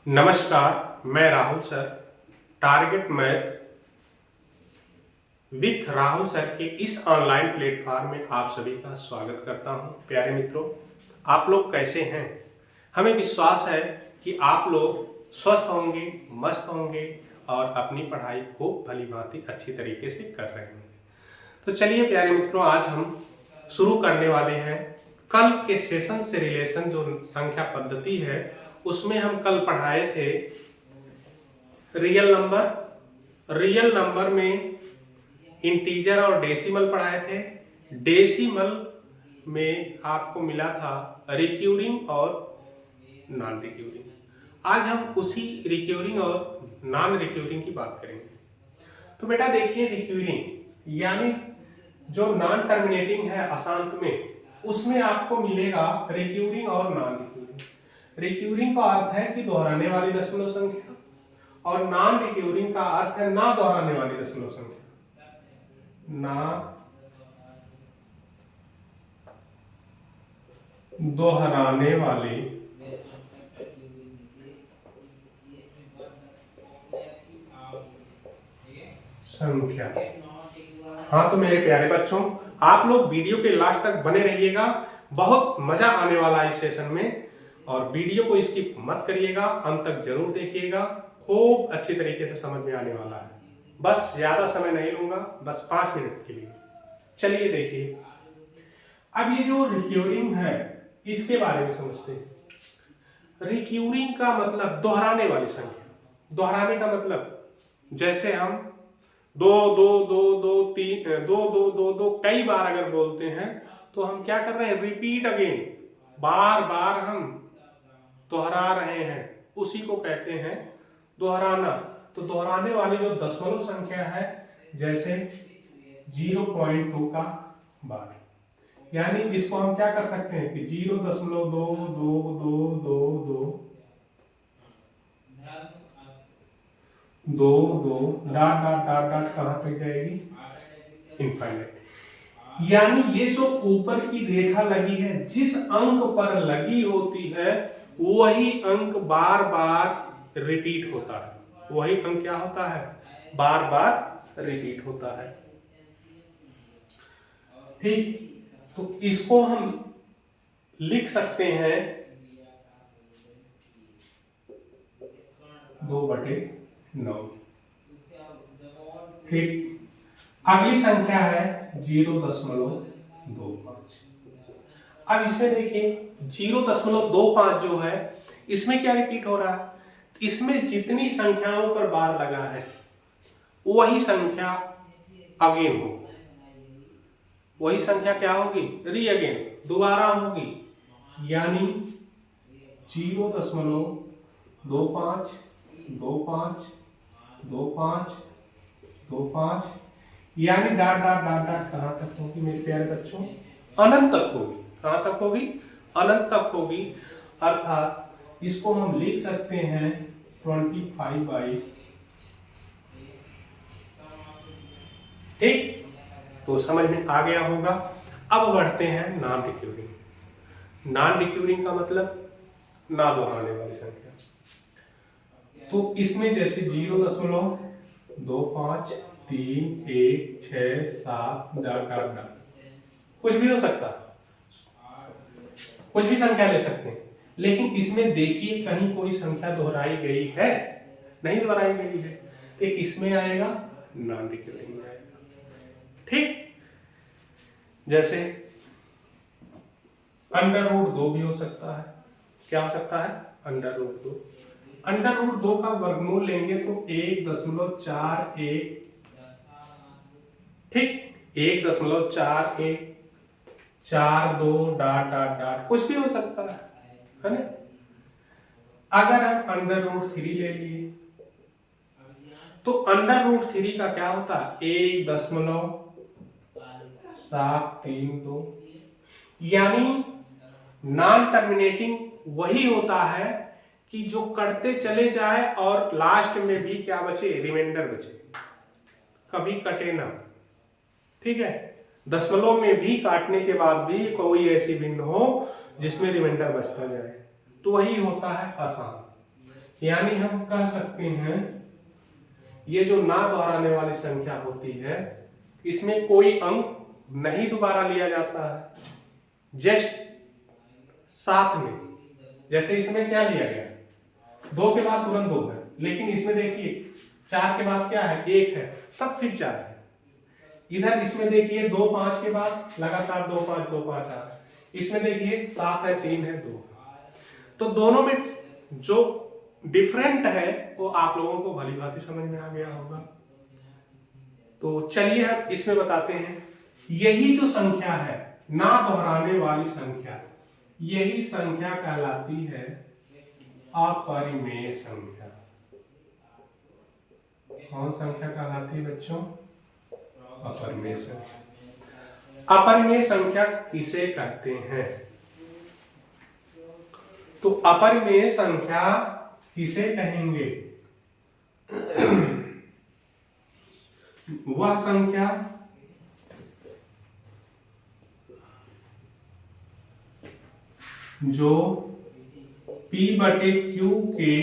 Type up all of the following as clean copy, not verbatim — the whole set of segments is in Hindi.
नमस्कार, मैं Rahul sir. Target math with Rahul sir के इस ऑनलाइन प्लेटफॉर्म में आप सभी का स्वागत करता हूं। प्यारे मित्रों, आप लोग कैसे हैं? हमें विश्वास है कि आप लोग स्वस्थ होंगे, मस्त होंगे और अपनी पढ़ाई खूब भली-भांति अच्छी तरीके से कर रहे होंगे। तो चलिए प्यारे मित्रों, आज हम शुरू करने वाले हैं कल के सेशन से रिलेशन। जो संख्या पद्धति है उसमें हम कल पढ़ाए थे रियल नंबर में इंटीजर और डेसिमल पढ़ाए थे। डेसिमल में आपको मिला था रिक्यूरिंग और नॉन रिक्यूरिंग। आज हम उसी रिक्यूरिंग और नॉन रिक्यूरिंग की बात करेंगे। तो बेटा देखिए, रिक्यूरिंग यानी जो नॉन टर्मिनेटिंग है अशांत में, उसमें आपको मिलेगा रिक्यूरिंग और नॉन रिक्यूरिंग। रिक्यूरिंग का अर्थ है कि दोहराने वाली दशमलव संख्या और नॉन रिक्यूरिंग का अर्थ है ना दोहराने वाली दशमलव संख्या। ना दोहराने वाली संख्या। हाँ, तो मेरे प्यारे बच्चों, आप लोग वीडियो के लास्ट तक बने रहिएगा। बहुत मजा आने वाला है इस सेशन में और वीडियो को स्किप मत करिएगा, अंत तक जरूर देखिएगा। खूब अच्छी तरीके से समझ में आने वाला है। बस ज्यादा समय नहीं लूंगा, बस 5 मिनट के लिए। चलिए देखिए, अब ये जो रिक्यूरिंग है इसके बारे में समझते हैं। रिक्यूरिंग का मतलब दोहराने वाली संख्या। दोहराने का मतलब जैसे हम दो दो दो दो तीन दो दो दो दो कई बार अगर बोलते हैं तो हम क्या कर रहे हैं? रिपीट अगेन, बार बार हम दोहरा रहे हैं, उसी को कहते हैं दोहराना। तो दोहराने वाली जो दशमलव संख्या है, जैसे 0.2 का बार, यानी इसको हम क्या कर सकते हैं कि 0.22222 डाट डाट डाट डाट कहां तक जाएगी? इनफाइनाइट। यानी ये जो ऊपर की रेखा लगी है, जिस अंक पर लगी होती है वही अंक बार बार रिपीट होता है। वही अंक क्या होता है? बार बार रिपीट होता है। ठीक, तो इसको हम लिख सकते हैं 2/9। ठीक, अगली संख्या है 0.25। अब इसमें देखिए 0.25 जो है, इसमें क्या रिपीट हो रहा है? इसमें जितनी संख्याओं पर बार लगा है वही संख्या अगेन होगी। वही संख्या क्या होगी? री अगेन, दोबारा होगी। यानी 0.25 25 25 25, यानी डाट डाट डाट डाट कहां तक होगी मेरे प्यारे बच्चों? अनंत तक होगी। कहां तक होगी? अनंत तक होगी। अर्थात इसको हम लिख सकते हैं 25/। ठीक, तो समझ में आ गया होगा। अब बढ़ते हैं नॉन रिक्यूरिंग। नॉन रिक्यूरिंग का मतलब ना दोहराने वाली संख्या। तो इसमें जैसे 0.25 3 1 6 7 डाट डाट डाट, कुछ भी हो सकता है, कुछ भी संख्या ले सकते हैं। लेकिन इसमें देखिए कहीं कोई संख्या दोहराई गई है? नहीं दोहराई गई है, तो किसमें आएगा? नॉन रिक्यूरिंग में आएगा। ठीक, जैसे √2 भी हो सकता है। क्या हो सकता है? √2। √2 का वर्गमूल लेंगे तो 1.41। ठीक, 1.41 42 डाट डाट डाट, कुछ भी हो सकता है ना? अगर हम √3 ले लिए तो √3 का क्या होता है? 1.732। यानी नॉन टर्मिनेटिंग वही होता है कि जो कटते चले जाए और लास्ट में भी क्या बचे? रिमाइंडर बचे, कभी कटे ना। ठीक है, दशमलव में भी काटने के बाद भी कोई ऐसी भिन्न हो जिसमें रिमाइंडर बचता जाए, तो वही होता है आसान। यानी हम कह सकते हैं ये जो ना दोहराने वाली संख्या होती है इसमें कोई अंक नहीं दोबारा लिया जाता है, जस्ट साथ में। जैसे इसमें क्या लिया गया, 2 के बाद तुरंत 2 है, लेकिन इसमें देखिए 4 के बाद क्या है, 1 है, तब फिर 4 है। इधर इसमें देखिए 2 5 के बाद लगातार 2 5 2 5 आ रहा है। इसमें देखिए 7 है, 3 है, 2। तो दोनों में जो डिफरेंट है वो आप लोगों को भली भांति समझ में आ गया होगा। तो चलिए हम इसमें बताते हैं, यही जो संख्या है ना दोहराने वाली संख्या, यही संख्या कहलाती है अपरिमेय संख्या। कौन संख्या कहलाती है बच्चों? अपरिमेय संख्या। अपरिमेय संख्या किसे कहते हैं? तो अपरिमेय संख्या किसे कहेंगे? वह संख्या जो P/Q के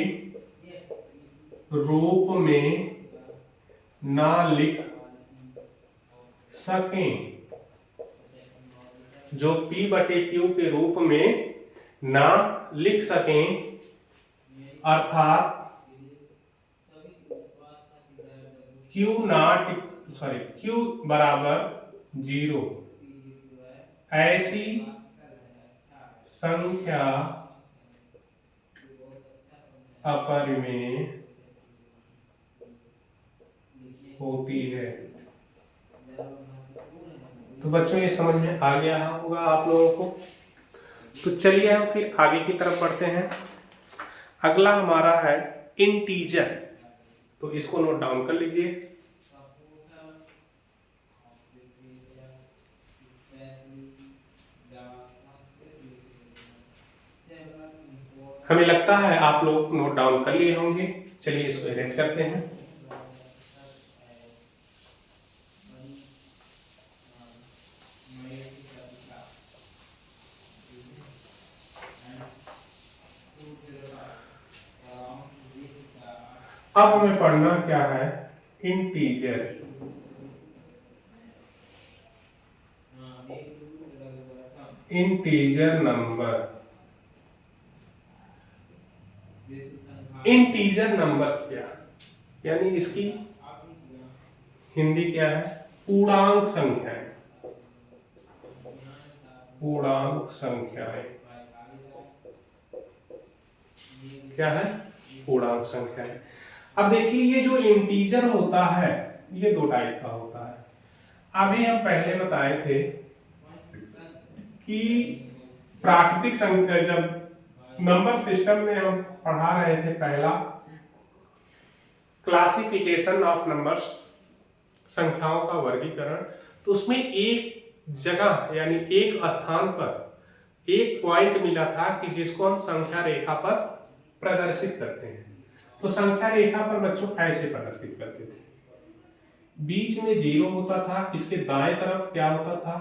रूप में ना लिख सकें, जो P/Q के रूप में ना लिख सकें, अर्थात Q बराबर 0, ऐसी संख्या अपरिमेय होती है। तो बच्चों ये समझ में आ गया होगा आप लोगों को। तो चलिए हम फिर आगे की तरफ बढ़ते हैं। अगला हमारा है इंटीजर। तो इसको नोट डाउन कर लीजिए। हमें लगता है आप लोग नोट डाउन कर लिए होंगे। चलिए इसको अरेंज करते हैं। अब हमें पढ़ना क्या है, integer. Integer number. Integer numbers क्या, यानी इसकी हिंदी क्या है, पूर्णांक संख्याएं। पूर्णांक संख्याएं क्या है, पूर्णांक संख्याएं। अब देखिए ये जो इंटीजर होता है ये 2 टाइप का होता है। अभी हम पहले बताए थे कि प्राकृतिक संख्या, जब नंबर सिस्टम में हम पढ़ा रहे थे पहला क्लासिफिकेशन ऑफ नंबर्स, संख्याओं का वर्गीकरण, तो उसमें एक जगह यानी एक स्थान पर एक पॉइंट मिला था कि जिसको हम संख्या रेखा पर प्रदर्शित करते हैं। तो संख्या रेखा पर बच्चों ऐसे प्रदर्शित करते थे, बीच में 0 होता था, इसके दाएं तरफ क्या होता था,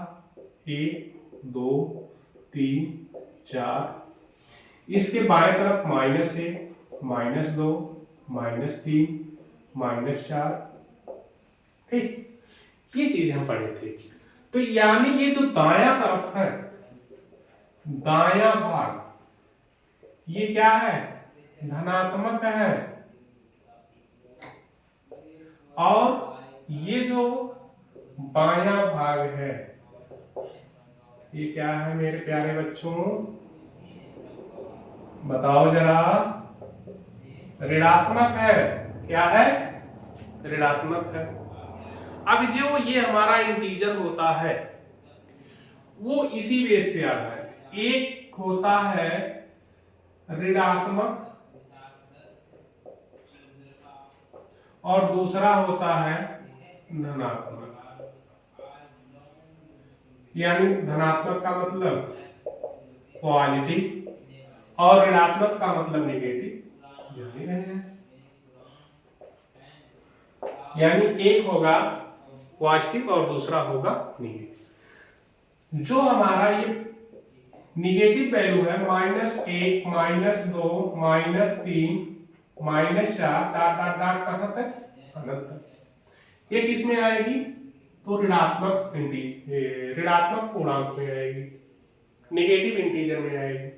1 2 3 4, इसके बाएं तरफ -1 -2 -3 -4। ठीक, ये चीज हम पढ़े थे। तो यानी ये जो दायां तरफ है, दायां भाग, ये क्या है, धनात्मक है, और ये जो बायां भाग है ये क्या है मेरे प्यारे बच्चों, बताओ जरा, ऋणात्मक है। क्या है, ऋणात्मक है। अब जो ये हमारा इंटीजर होता है वो इसी बेस पे आता है। एक होता है ऋणात्मक और दूसरा होता है धनात्मक। यानी धनात्मक का मतलब पॉजिटिव और ऋणात्मक का मतलब नेगेटिव। जान ही रहे हैं, यानी एक होगा पॉजिटिव और दूसरा होगा निगेटिव। जो हमारा ये निगेटिव वैल्यू है -1 -2 -3 -4 डॉट डॉट डॉट कहां तक, अनंत तक। ये किस में आएगी, तो ऋणात्मक पूर्णांक में आएगी, नेगेटिव इंटीजर में आएगी।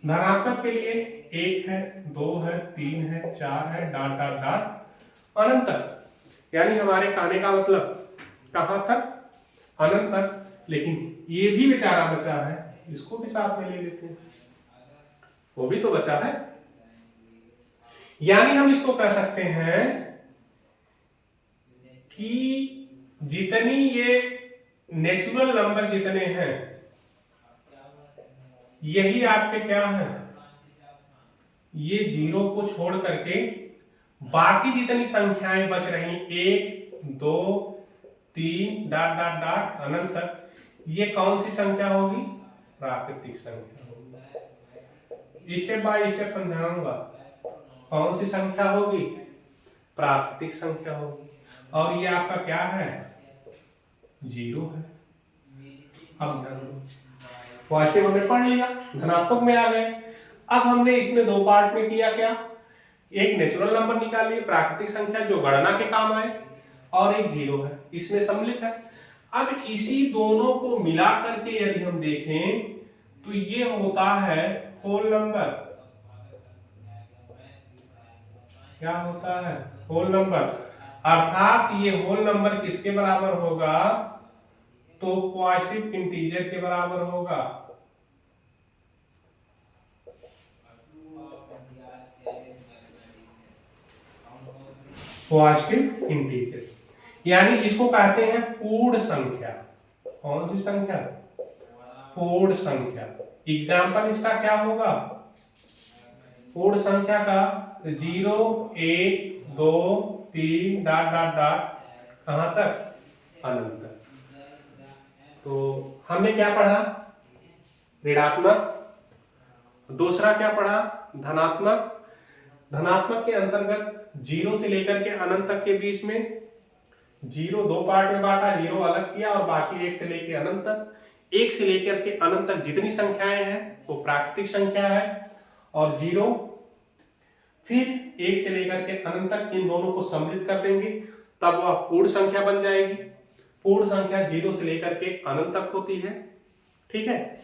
धनात्मक के लिए 1 है, 2 है, 3 है, 4 है, डॉट डॉट डॉट अनंत तक। यानी हमारे कहने का मतलब कहां तक, अनंत तक। लेकिन ये भी बेचारा बचा है, इसको भी साथ में ले लेते हैं, वो भी तो बचा है। यानी हम इसको कह सकते हैं कि जितनी ये नेचुरल नंबर जितने हैं, यही आपके क्या है, ये 0 को छोड़ करके बाकी जितनी संख्याएं बच रही, 1 2 3 डॉट डॉट डॉट अनंत तक, ये कौन सी संख्या होगी, प्राकृतिक संख्या होगी। स्टेप बाय स्टेप समझाऊंगा, कौन सी संख्या होगी, प्राकृतिक संख्या होगी। और ये आपका क्या है, 0 है। अब ध्यान दो, पॉजिटिव हमने पढ़ लिया, धनात्मक में आ गए। अब हमने इसमें दो पार्ट में किया क्या, एक नेचुरल नंबर निकाल लिए, प्राकृतिक संख्या जो गणना के काम आए, और एक 0 है, इसमें सम्मिलित है। अब इसी दोनों को मिला करके यदि हम देखें तो ये होता है होल नंबर। क्या होता है, होल नंबर। अर्थात ये होल नंबर किसके बराबर होगा, तो पॉजिटिव इंटीजर के बराबर होगा। पॉजिटिव इंटीजर, यानी इसको कहते हैं पूर्ण संख्या। कौन सी संख्या, पूर्ण संख्या। एग्जाम्पल इसका क्या होगा, पूर्ण संख्या का 0 1 2 3 डॉट डॉट डॉट कहां तक, अनंत तक। तो हमने क्या पढ़ा, ऋणात्मक। दूसरा क्या पढ़ा, धनात्मक। धनात्मक के अंतर्गत 0 से लेकर के अनंत तक के बीच में 0 दो पार्ट में बांटा, 0 अलग किया, और बाकी 1 से लेकर अनंत तक। 1 से लेकर के अनंत तक जितनी संख्याएं हैं वो प्राकृतिक संख्या है, और 0 फिर 1 से लेकर के अनंत तक, इन दोनों को सम्मिलित कर देंगे, तब वह पूर्ण संख्या बन जाएगी। पूर्ण संख्या 0 से लेकर के अनंत तक होती है, ठीक है,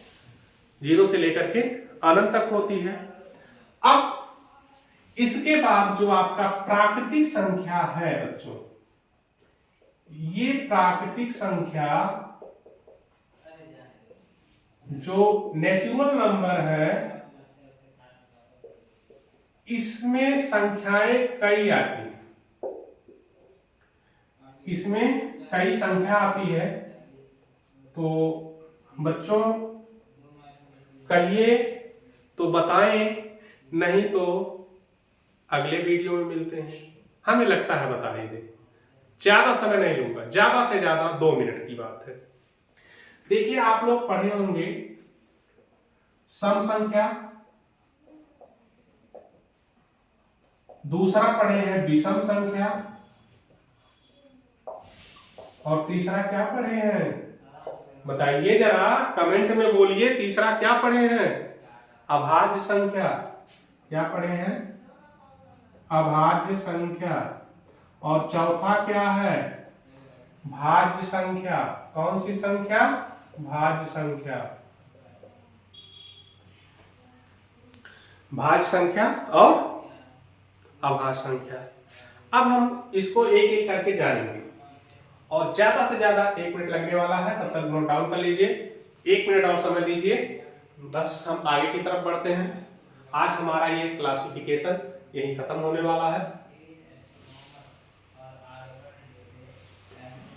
0 से लेकर के अनंत तक होती है। अब इसके बाद जो आपका प्राकृतिक संख्या है बच्चों, ये प्राकृतिक संख्या जो नेचुरल नंबर है, इसमें संख्याएं कई आती हैं, इसमें कई संख्या आती है। तो बच्चों कहिए तो बताएं, नहीं तो अगले वीडियो में मिलते हैं। हमें लगता है बता ही दे, ज्यादा समय नहीं लूंगा, ज्यादा से ज्यादा 2 मिनट की बात है। देखिए आप लोग पढ़े होंगे सम संख्या, दूसरा पढ़े हैं विषम संख्या, और तीसरा क्या पढ़े हैं, बताइए जरा, कमेंट में बोलिए, तीसरा क्या पढ़े हैं, अभाज्य संख्या। क्या पढ़े हैं, अभाज्य संख्या। और चौथा क्या है, भाज्य संख्या। कौन सी संख्या, भाज्य संख्या। भाज्य संख्या और अभाज्य संख्या। अब हम इसको एक एक करके जानेंगे, और ज्यादा से ज्यादा 1 मिनट लगने वाला है, तब तक नोट डाउन कर लीजिए। 1 मिनट और समय दीजिए, बस हम आगे की तरफ बढ़ते हैं। आज हमारा ये क्लासिफिकेशन यही खत्म होने वाला है।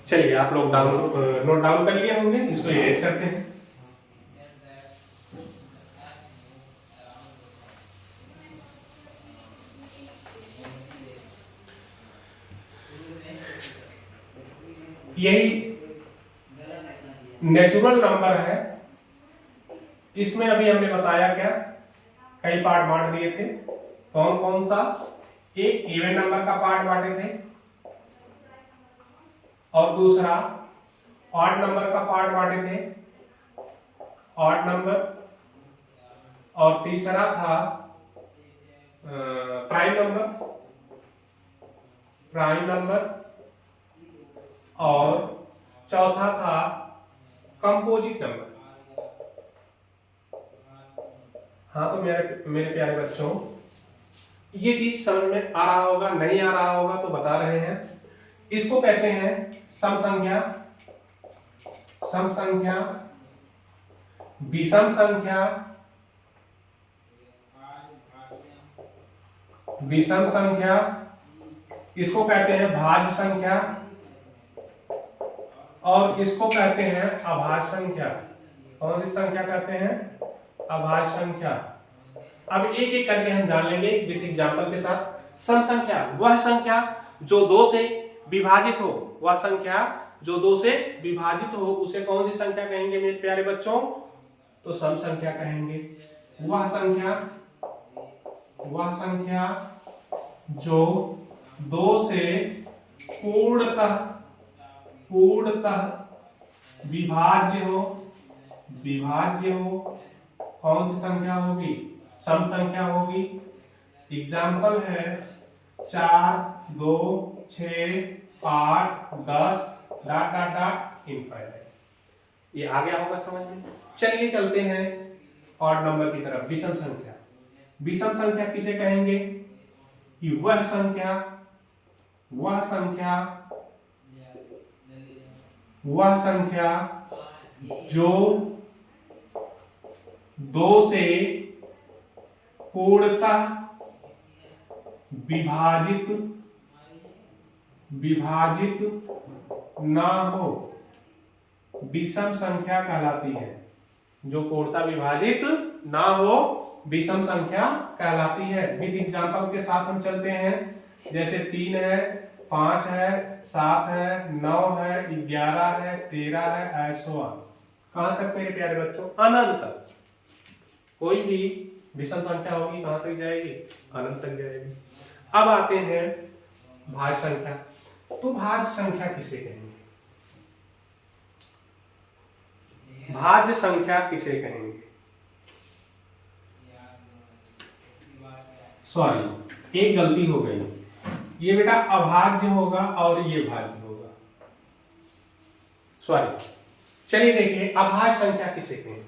चलिए आप लोग नोट डाउन कर लिए होंगे, इसको इरेज करते हैं। यही नेचुरल नंबर है, इसमें अभी हमने बताया क्या, कई पार्ट बांट दिए थे। कौन कौन सा, एक इवन नंबर का पार्ट बांटे थे, और दूसरा ऑड नंबर का पार्ट बांटे थे, ऑड नंबर, और तीसरा था प्राइम नंबर और चौथा था कंपोजिट नंबर। हाँ तो मेरे प्यारे बच्चों, ये चीज समझ में आ रहा होगा, नहीं आ रहा होगा तो बता रहे हैं। इसको कहते हैं सम संख्या, विषम संख्या, इसको कहते हैं भाज्य संख्या, और इसको कहते हैं अभाज्य संख्या। कौन सी संख्या कहते हैं? अभाज्य संख्या। अब एक एक करके हम जान लेंगे विद एग्जांपल के साथ। सम संख्या वह संख्या जो 2 से विभाजित हो, वह संख्या जो 2 से विभाजित हो उसे कौन सी संख्या कहेंगे मेरे प्यारे बच्चों? तो सम संख्या कहेंगे। वह संख्या जो 2 से पूर्णतः विभाज्य हो, कौन सी संख्या होगी? सम संख्या होगी। एग्जाम्पल है 4, 2, 6, 8, 10 ... इनफाइनाइट। ये आ गया होगा समझ में। चलिए चलते हैं ऑड नंबर की तरफ। विषम संख्या किसे कहेंगे? कि वह संख्या जो 2 से पूर्णतः विभाजित ना हो, विषम संख्या कहलाती है। जो पूर्णतः विभाजित ना हो विषम संख्या कहलाती है। विद एग्जांपल के साथ हम चलते हैं। जैसे 3 है, 5 है, 7 है, 9 है, 11 है, 13 है, ऐसो ऑन। कहां तक मेरे प्यारे बच्चों? अनंत तक। कोई भी विषम संख्या होगी कहां तक जाएगी? अनंत तक जाएगी। अब आते हैं भाज्य संख्या। तो भाज्य संख्या किसे कहेंगे? भाज्य संख्या किसे कहेंगे? सॉरी, एक गलती हो गई। ये बेटा अभाज्य होगा और ये भाज्य होगा। सॉरी, चलिए देखिए अभाज्य संख्या किसे कहेंगे?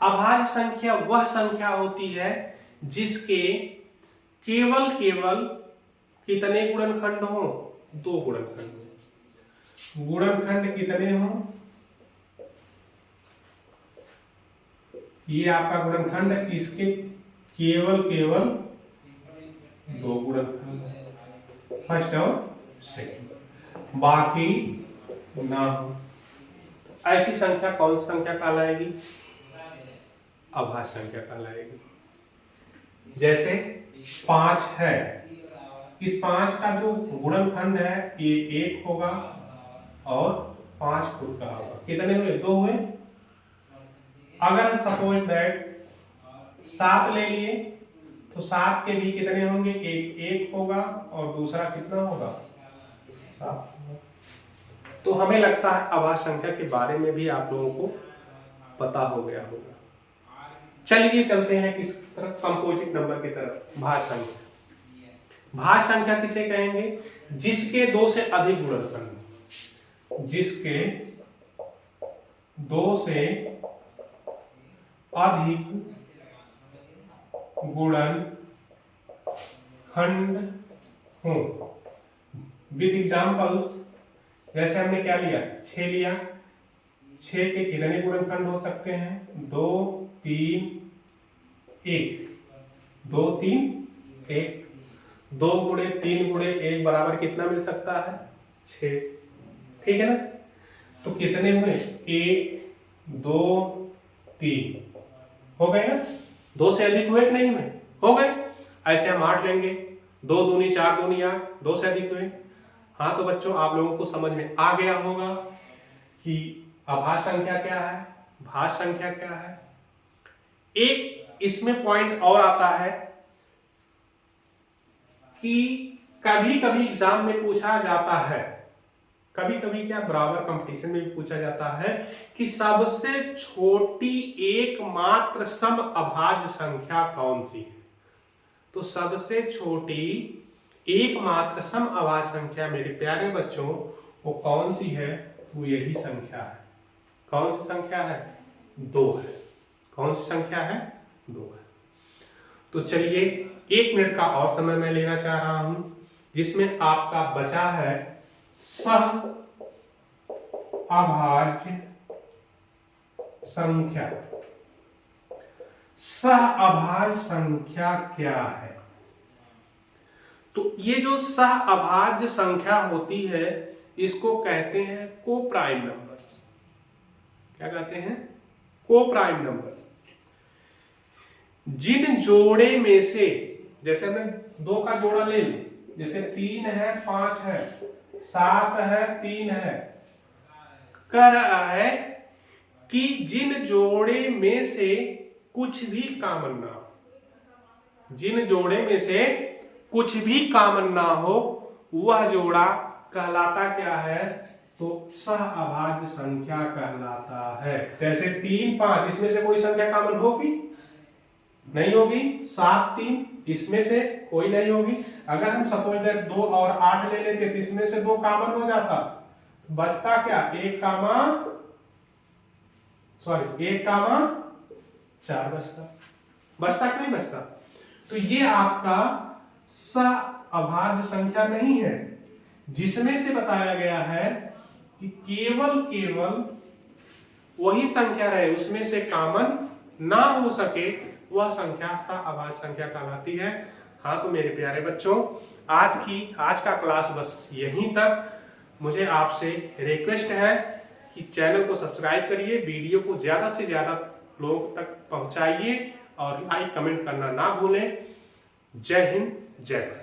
अभाज्य संख्या वह संख्या होती है जिसके केवल कितने गुणनखंड हो? 2 गुणनखंड। गुणनखंड कितने हो? ये आपका गुणनखंड, इसके केवल 2 गुणनखंड, फर्स्ट और सेकंड, बाकी ना हो। ऐसी संख्या कौन सी संख्या कहलाएगी? अभाज्य संख्या कहलाएगी। जैसे 5 है, इस 5 का जो गुणनखंड है ये 1 होगा और 5 खुद का होगा। कितने हुए? 2 हुए। अगर हम सपोज दैट 7 ले लिए तो 7 के भी कितने होंगे? 1 होगा और दूसरा कितना होगा? 7 होगा। तो हमें लगता है अभाज्य संख्या के बारे में भी आप लोगों को पता हो गया होगा। चलिए चलते हैं किस तरफ? कंपोजिट नंबर की तरफ। भाज्य संख्या किसे कहेंगे? जिसके 2 से अधिक गुणनखंड, जिसके 2 से अधिक गुणनखंड हो। विद एग्जांपल्स, जैसे हमने क्या लिया? 6 लिया। 6 के कितने गुणनखंड हो सकते हैं? 2, 3, 1। 2, 3, 1। 2 गुणे 3 गुणे 1 बराबर कितना मिल सकता है? 6। ठीक है ना? तो कितने हुए? 1, 2, 3 हो गए ना? 2 से अधिक हुए कि नहीं हुए? हो गए। ऐसे हम 8 लेंगे। 2 दूनी 4 दूनी 8, 2 से अधिक हुए। हाँ तो बच्चों आप लोगों को समझ में आ गया होगा कि अभाज्य संख्या क्या है, भाज्य संख्या क्या है। एक इसमें पॉइंट और आता है कि कभी कभी एग्जाम में पूछा जाता है, कभी कभी क्या बराबर कंपटीशन में भी पूछा जाता है कि सबसे छोटी एकमात्र सम अभाज्य संख्या कौन सी है। तो सबसे छोटी एकमात्र सम अभाज्य संख्या मेरे प्यारे बच्चों वो कौन सी है? वो यही संख्या है। कौन सी संख्या है? 2 है। कौन सी संख्या है? 2 है। तो चलिए 1 मिनट का और समय मैं लेना चाह रहा हूं, जिसमें आपका बचा है सह अभाज्य संख्या। सह अभाज्य संख्या क्या है? तो ये जो सह अभाज्य संख्या होती है इसको कहते हैं कोप्राइम नंबर्स। क्या कहते हैं? Coprime numbers. जिन जोड़े में से, जैसे हमने 2 का जोड़ा ले ली, जैसे 3 है 5 है 7 है 3 है, कह रहा है कि जिन जोड़े में से कुछ भी कॉमन ना हो, जिन जोड़े में से कुछ भी कॉमन ना हो वह जोड़ा कहलाता क्या है? तो सह अभाज्य संख्या कहलाता है। जैसे 3 5, इसमें से कोई संख्या कॉमन होगी? नहीं होगी। 7 3, इसमें से कोई नहीं होगी। अगर हम सपोज दैट 2 और 8 ले लेते तो इसमें से 2 कॉमन हो जाता, बचता क्या? 1 कामा 4 बचता कि नहीं बचता? तो ये आपका सह अभाज्य संख्या नहीं है, जिसमें से बताया गया है कि केवल वही संख्या रहे, उसमें से कॉमन ना हो सके, वह संख्या सह अभाज्य संख्या कहलाती है। हाँ, तो मेरे प्यारे बच्चों, आज का क्लास बस यहीं तक। मुझे आपसे रिक्वेस्ट है कि चैनल को सब्सक्राइब करिए, वीडियो को ज्यादा से ज्यादा लोगों तक पहुंचाइए और लाइक कमेंट करना ना भूलें। जय हिंद, जय भारत।